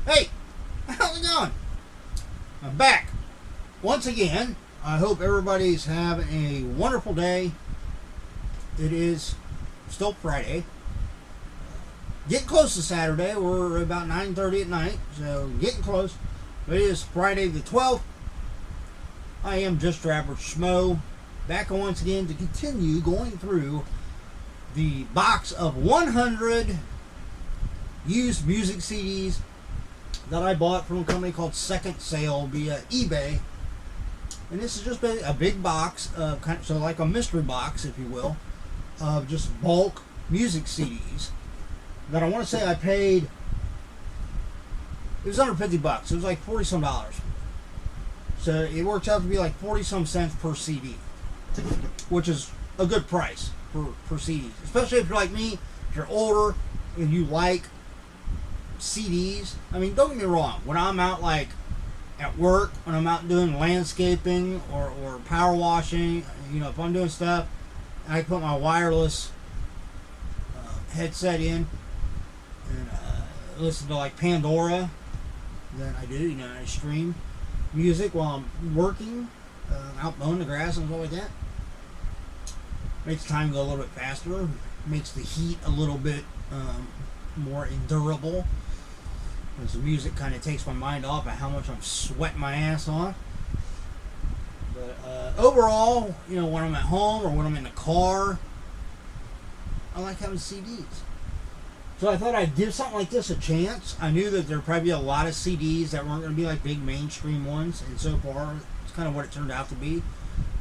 Hey, how's it going? I'm back once again. I hope everybody's having a wonderful day. It is still Friday. Getting close to Saturday. We're about 9:30 at night, so getting close. But it is Friday the 12th. I am just your average schmo. Back once again to continue going through the box of 100 used music CDs that I bought from a company called Second Sale via eBay. And this is just a big box, so like a mystery box, if you will, of just bulk music CDs that I want to say I paid. It was under 50 bucks. It was like 40 some dollars. So it works out to be like 40 some cents per CD, which is a good price for CDs, especially if you're like me, if you're older and you like CDs. I mean, don't get me wrong, when I'm out like at work, when I'm out doing landscaping or power washing, you know, if I'm doing stuff and I put my wireless headset in and listen to like Pandora, then I do, you know, I stream music while I'm working, out mowing the grass and stuff like that. Makes time go a little bit faster, makes the heat a little bit more endurable, because the music kind of takes my mind off of how much I'm sweating my ass off. But overall, you know, when I'm at home or when I'm in the car, I like having CDs. So I thought I'd give something like this a chance. I knew that there'd probably be a lot of CDs that weren't going to be like big mainstream ones, and so far it's kind of what it turned out to be.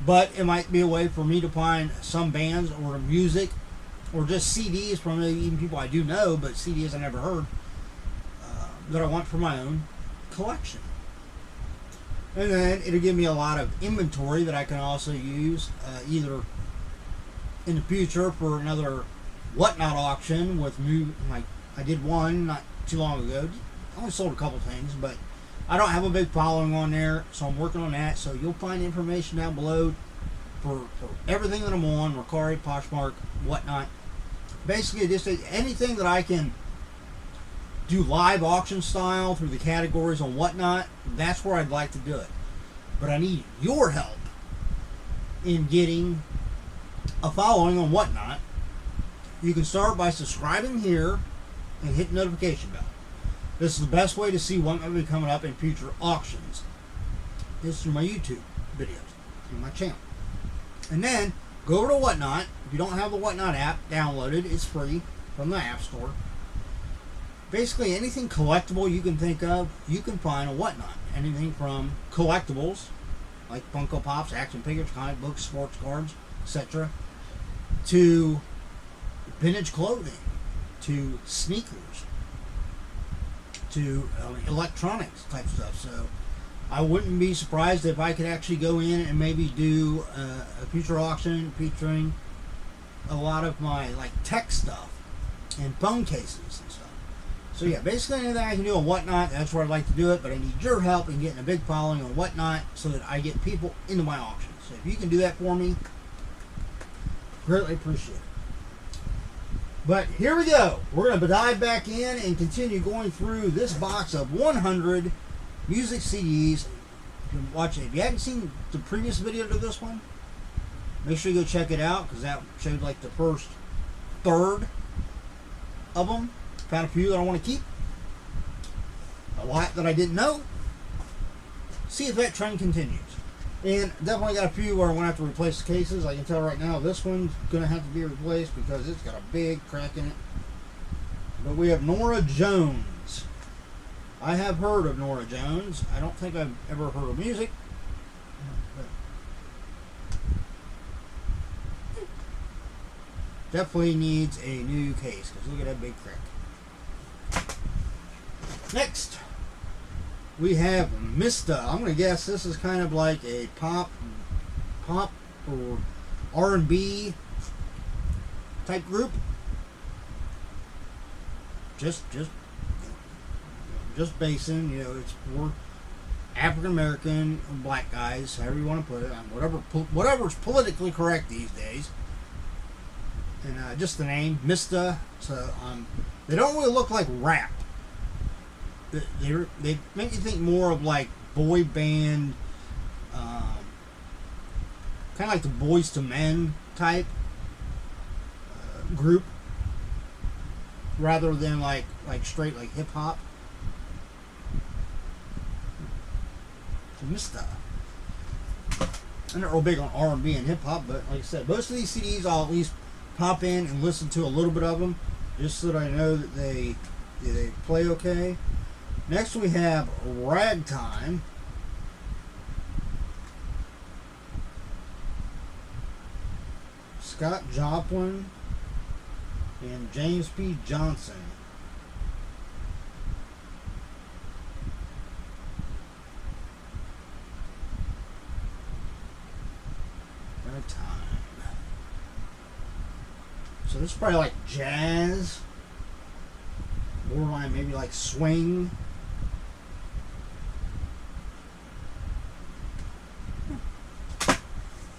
But it might be a way for me to find some bands or music or just CDs from even people I do know, but CDs I never heard, that I want for my own collection. And then it'll give me a lot of inventory that I can also use either in the future for another whatnot auction with new, like I did one not too long ago. I only sold a couple things, but I don't have a big following on there, so I'm working on that. So you'll find information down below for everything that I'm on, Mercari, Poshmark, whatnot. Basically, just anything that I can do live auction style through the categories and whatnot, that's where I'd like to do it. But I need your help in getting a following on whatnot. You can start by subscribing here and hit the notification bell. This is the best way to see what might be coming up in future auctions. This is through my YouTube videos, through my channel. And then go over to Whatnot. If you don't have the Whatnot app downloaded, it's free from the App Store. Basically, anything collectible you can think of, you can find on Whatnot. Anything from collectibles, like Funko Pops, action figures, comic books, sports cards, etc., to vintage clothing, to sneakers, to electronics type stuff. So I wouldn't be surprised if I could actually go in and maybe do a future auction featuring a lot of my like tech stuff and phone cases and stuff. So yeah, basically anything I can do on Whatnot, that's where I'd like to do it, but I need your help in getting a big following on Whatnot so that I get people into my auctions. So if you can do that for me, greatly appreciate it. But here we go. We're going to dive back in and continue going through this box of 100 music CDs. If you haven't seen the previous video to this one, make sure you go check it out, because that showed like the first third of them. Found a few that I want to keep. A lot that I didn't know. See if that trend continues. And definitely got a few where I'm going to have to replace the cases. I can tell right now this one's going to have to be replaced because it's got a big crack in it. But we have Nora Jones. I have heard of Nora Jones. I don't think I've ever heard of music. Definitely needs a new case, because look at that big crack. Next, we have Mista. I'm going to guess this is kind of like a pop or R&B type group. Just basing, you know, it's for African American black guys, however you want to put it, whatever's politically correct these days. And just the name, Mista. So they don't really look like rap. they make you think more of like boy band, kind of like the Boys to Men type group, rather than like straight like hip hop. Mista. I'm not real big on R&B and hip hop, but like I said, most of these CDs I'll at least pop in and listen to a little bit of them, just so that I know that they play okay. Next we have Ragtime. Scott Joplin and James P. Johnson. Ragtime. So this is probably like jazz, borderline maybe like swing.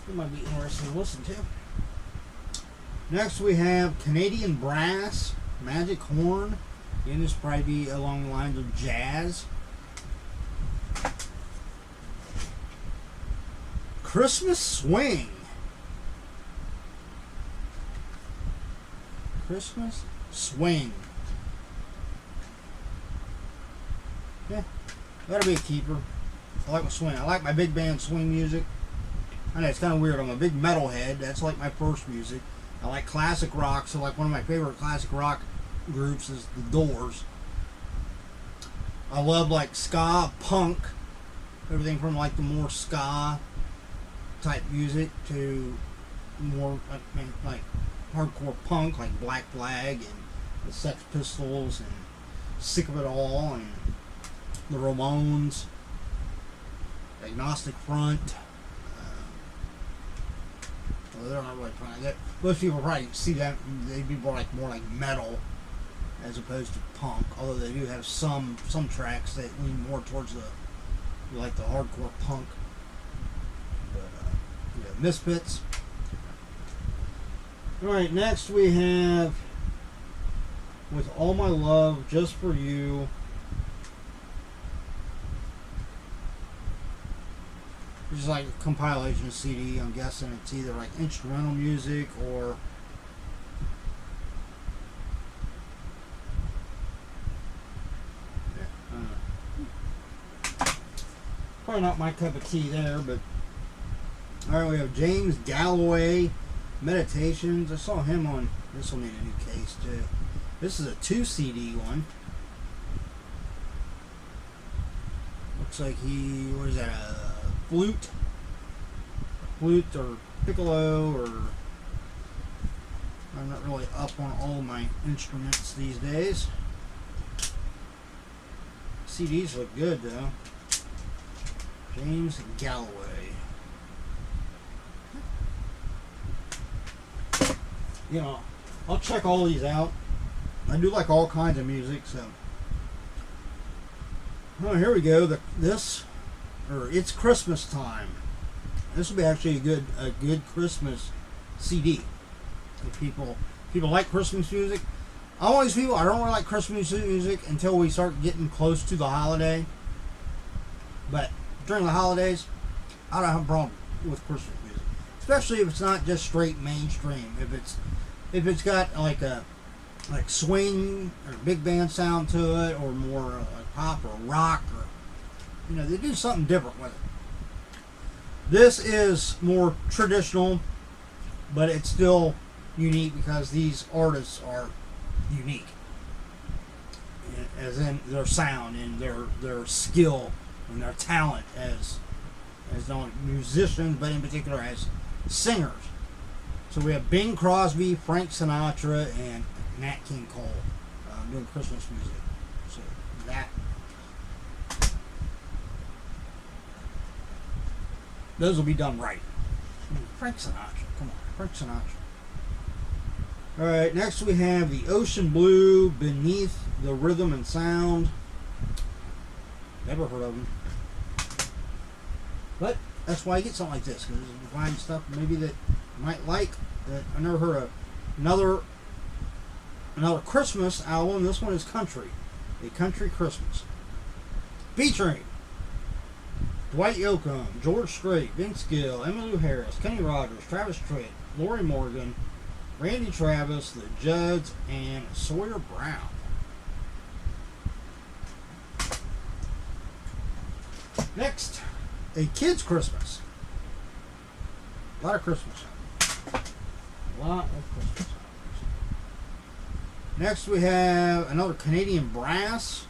It might be interesting to listen to. Next we have Canadian Brass, Magic Horn. Again, this will probably be along the lines of jazz. Christmas Swing. Christmas Swing. Yeah, that'll be a keeper. I like my swing. I like my big band swing music. I know it's kind of weird. I'm a big metalhead. That's like my first music. I like classic rock. So like one of my favorite classic rock groups is The Doors. I love like ska, punk, everything from like the more ska type music to more like hardcore punk, like Black Flag and the Sex Pistols and Sick of It All and the Ramones, Agnostic Front. Well, they're not really punk. Most people probably see that they'd be more like metal as opposed to punk. Although they do have some tracks that lean more towards the hardcore punk. But yeah, Misfits. All right, next we have With All My Love, Just For You. Which is like a compilation CD. I'm guessing it's either like instrumental music or probably not my cup of tea there, but alright, we have James Galloway, Meditations. I saw him on, this will need a new case too. This is a 2 CD one. Looks like what is that, a flute or piccolo, or I'm not really up on all my instruments these days. CDs look good though. James Galloway. You know, I'll check all these out. I do like all kinds of music, so. Oh, here we go. It's Christmas time. This will be actually a good Christmas CD. If people like Christmas music. I'm always people. I don't really like Christmas music until we start getting close to the holiday. But during the holidays, I don't have a problem with Christmas music, especially if it's not just straight mainstream. If it's got like swing or big band sound to it, or more like pop or rock, or they do something different with it. This is more traditional, but it's still unique because these artists are unique, as in their sound and their skill and their talent as not musicians, but in particular as singers. So we have Bing Crosby, Frank Sinatra, and Nat King Cole doing Christmas music. So those will be done right. Frank Sinatra, come on, Frank Sinatra. All right, next we have the Ocean Blue, Beneath the Rhythm and Sound. Never heard of them, but that's why I get something like this, because you find stuff maybe that you might like. That I never heard of. Another Christmas album. This one is country, a country Christmas. featuring Dwight Yoakam, George Strait, Vince Gill, Emmylou Harris, Kenny Rogers, Travis Tritt, Lori Morgan, Randy Travis, The Judds, and Sawyer Brown. Next, A Kid's Christmas. A lot of Christmas songs. A lot of Christmas songs. Next, we have another Canadian brass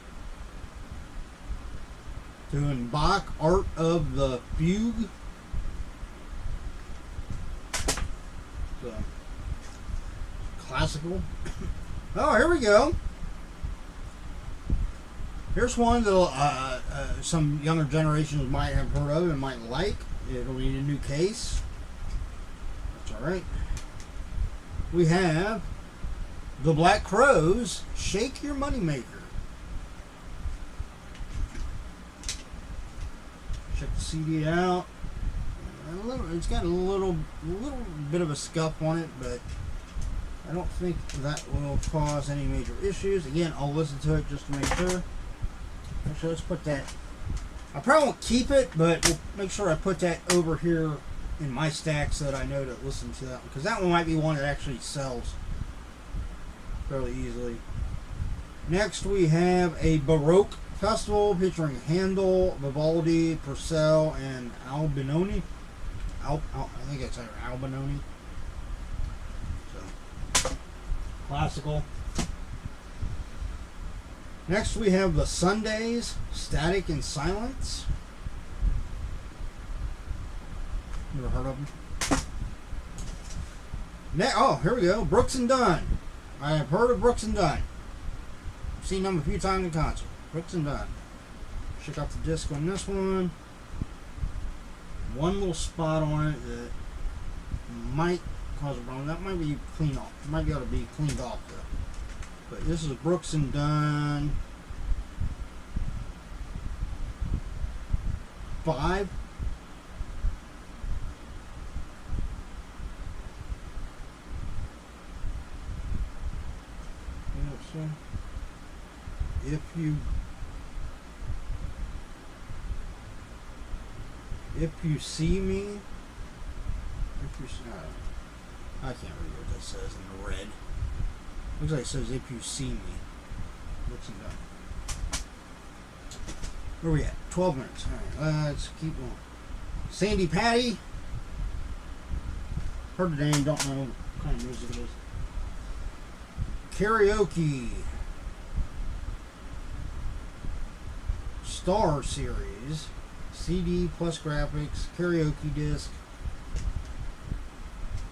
doing Bach Art of the Fugue. So, classical. Oh, here we go. Here's one that some younger generations might have heard of and might like. It'll need a new case. That's alright. We have The Black Crowes, Shake Your Moneymaker. Check the CD out. It's got a little bit of a scuff on it, but I don't think that will cause any major issues. Again, I'll listen to it just to make sure. Actually, let's put that. I probably won't keep it, but we'll make sure I put that over here in my stack so that I know to listen to that one. Because that one might be one that actually sells fairly easily. Next, we have a Baroque Festival featuring Handel, Vivaldi, Purcell, and Albinoni. I think it's Albinoni. So, classical. Next, we have the Sundays, Static and Silence. Never heard of them. Oh, here we go. Brooks and Dunn. I have heard of Brooks and Dunn. I've seen them a few times in concert. Brooks and Dunn. Check out the disc on this one. One little spot on it that might cause a problem. That might be cleaned off. It might be able to be cleaned off though. But this is Brooks and Dunn 5. If you see me, I can't read what that says in the red. Looks like it says if you see me. What's it done? Where are we at? 12 minutes. Alright, let's keep going. Sandy Patty. Heard the name, don't know what kind of music it is. Karaoke. Star Series. CD plus graphics. Karaoke disc.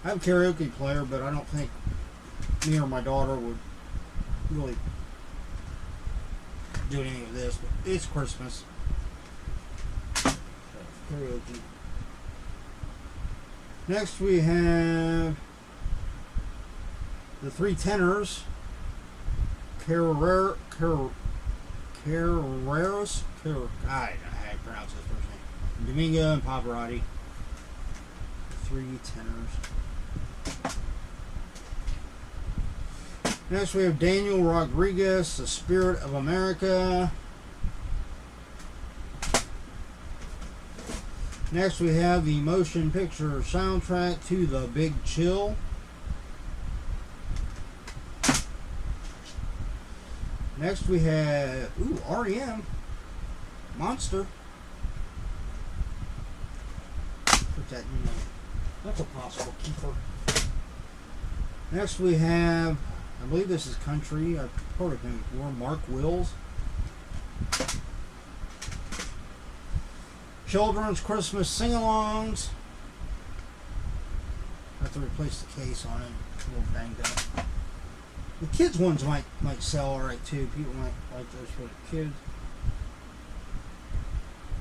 I have a karaoke player, but I don't think me or my daughter would really do any of this. But it's Christmas. Karaoke. Next we have the Three Tenors. Carreras. I don't know how to pronounce his first name. Domingo and Pavarotti. Three Tenors. Next we have Daniel Rodriguez, The Spirit of America. Next we have the motion picture soundtrack to The Big Chill. Next we have REM, Monster. Put that in there. That's a possible keeper. Next we have, I believe this is country. I've heard of him before. Mark Wills. Children's Christmas sing-alongs. I have to replace the case on it. It's a little banged up. The kids ones might sell alright too. People might like those for the kids.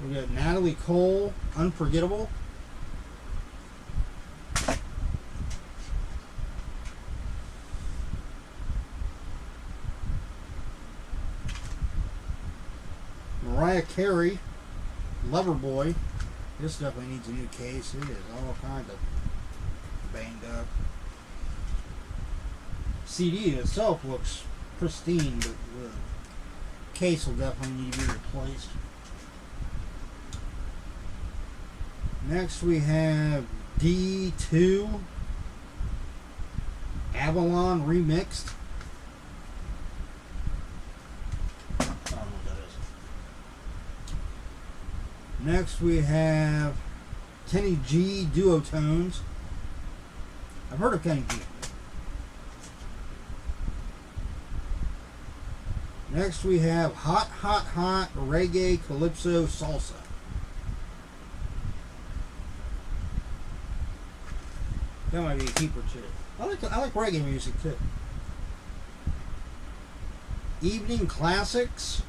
We got Natalie Cole, Unforgettable. Mariah Carey, Loverboy. This definitely needs a new case. It is all kinds of banged up. CD itself looks pristine, but the case will definitely need to be replaced. Next we have D2 Avalon Remixed. I don't know what that is. Next we have Kenny G Duotones. I've heard of Kenny G. Next we have Hot Hot Hot Reggae Calypso Salsa. That might be a keeper too. I like reggae music too. Evening Classics.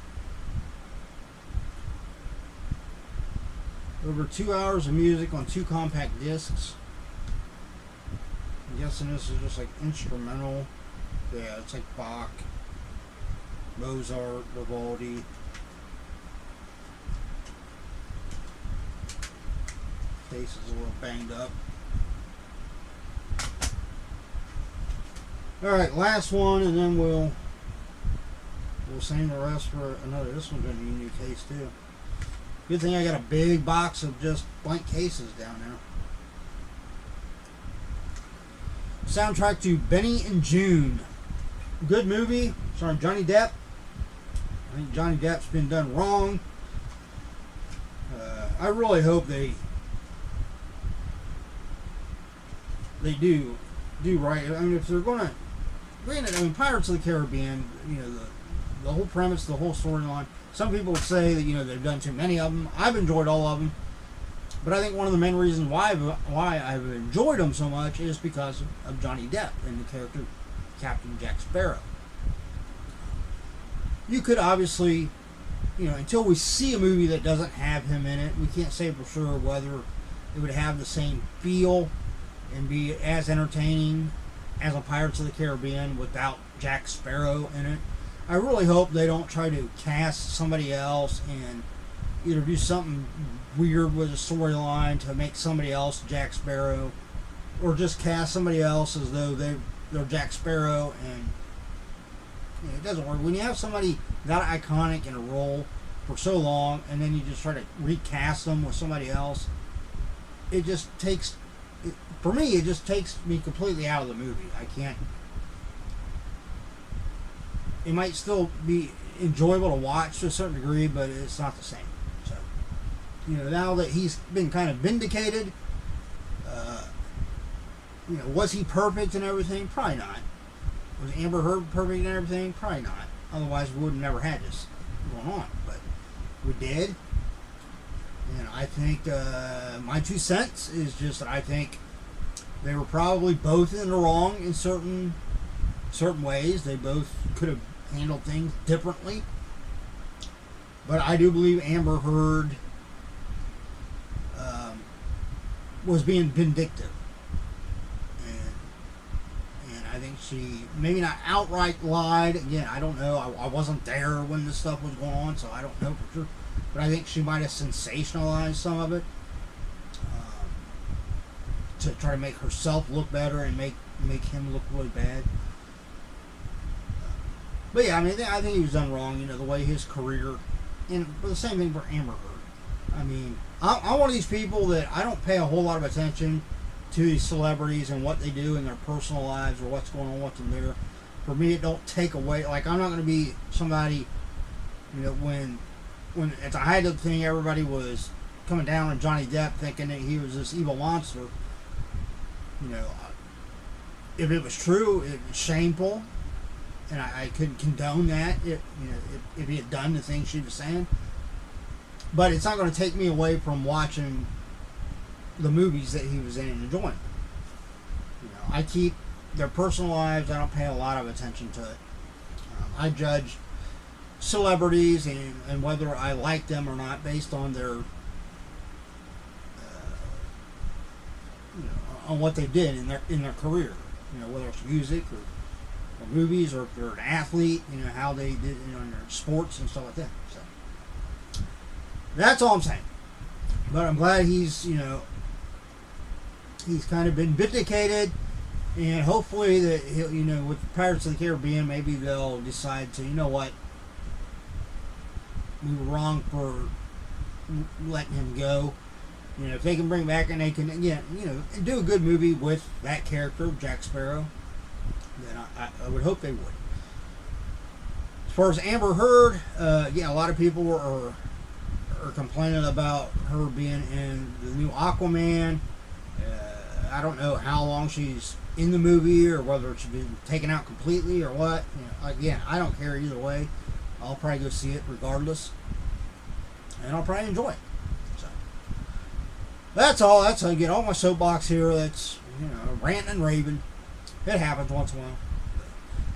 Over 2 hours of music on 2 compact discs. I'm guessing this is just like instrumental. Yeah, it's like Bach, Mozart, Vivaldi. Face is a little banged up. Alright, last one, and then we'll save the rest for another. This one's going to be a new case too. Good thing I got a big box of just blank cases down there. Soundtrack to Benny and June. Good movie. Starring Johnny Depp. I think Johnny Depp's been done wrong. I really hope they do right. I mean, if they're going to, granted, I mean, Pirates of the Caribbean, you know, the whole premise, the whole storyline. Some people would say that, you know, they've done too many of them. I've enjoyed all of them, but I think one of the main reasons why I've enjoyed them so much is because of Johnny Depp and the character Captain Jack Sparrow. You could obviously, you know, until we see a movie that doesn't have him in it, we can't say for sure whether it would have the same feel and be as entertaining as a Pirates of the Caribbean without Jack Sparrow in it. I really hope they don't try to cast somebody else and either do something weird with a storyline to make somebody else Jack Sparrow, or just cast somebody else as though they're Jack Sparrow, and you know, it doesn't work. When you have somebody that iconic in a role for so long and then you just try to recast them with somebody else, it just takes, for me, it just takes me completely out of the movie. I can't. It might still be enjoyable to watch to a certain degree, but it's not the same. So, you know, now that he's been kind of vindicated, you know, was he perfect and everything? Probably not. Was Amber Heard perfect and everything? Probably not. Otherwise, we would have never had this going on. But we did. And I think my 2 cents is just that I think they were probably both in the wrong in certain ways. They both could have handled things differently. But I do believe Amber Heard was being vindictive. And I think she maybe not outright lied. Again, I don't know. I wasn't there when this stuff was going on, so I don't know for sure. But I think she might have sensationalized some of it to try to make herself look better and make him look really bad. But yeah, I mean, I think he was done wrong. You know, the way his career, and the same thing for Amber Heard. I mean, I'm one of these people that I don't pay a whole lot of attention to these celebrities and what they do in their personal lives or what's going on with them there. For me, it don't take away. Like, I'm not going to be somebody, you know, when at the height of the thing, everybody was coming down on Johnny Depp thinking that he was this evil monster. You know, if it was true, it was shameful, and I couldn't condone that. If he had done the things she was saying, but it's not going to take me away from watching the movies that he was in and enjoying. You know, I keep their personal lives. I don't pay a lot of attention to it. I judge celebrities and whether I like them or not based on their, you know, on what they did in their career. You know, whether it's music or movies, or if they're an athlete, you know, how they did, you know, in their sports and stuff like that. So that's all I'm saying. But I'm glad he's, you know, he's kind of been vindicated, and hopefully that he'll, you know, with Pirates of the Caribbean, maybe they'll decide to, you know what, we were wrong for letting him go, You know, if they can bring back and they can, again, you know, do a good movie with that character, Jack Sparrow, then I would hope they would. As far as Amber Heard, yeah, a lot of people are complaining about her being in the new Aquaman. I don't know how long she's in the movie or whether she's been taken out completely or what. You know, again, I don't care either way. I'll probably go see it regardless, and I'll probably enjoy it. So that's all. That's again all my soapbox here. That's, you know, ranting and raving. It happens once in a while.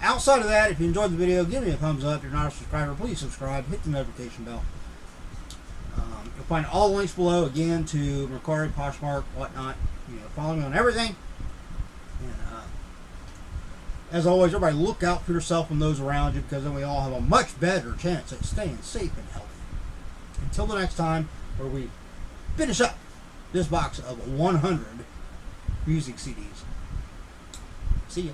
Outside of that, if you enjoyed the video, give me a thumbs up. If you're not a subscriber, please subscribe. Hit the notification bell. You'll find all the links below, again, to Mercari, Poshmark, whatnot. You know, follow me on everything. And as always, everybody look out for yourself and those around you, because then we all have a much better chance at staying safe and healthy. Until the next time, where we finish up this box of 100 music CDs. See ya.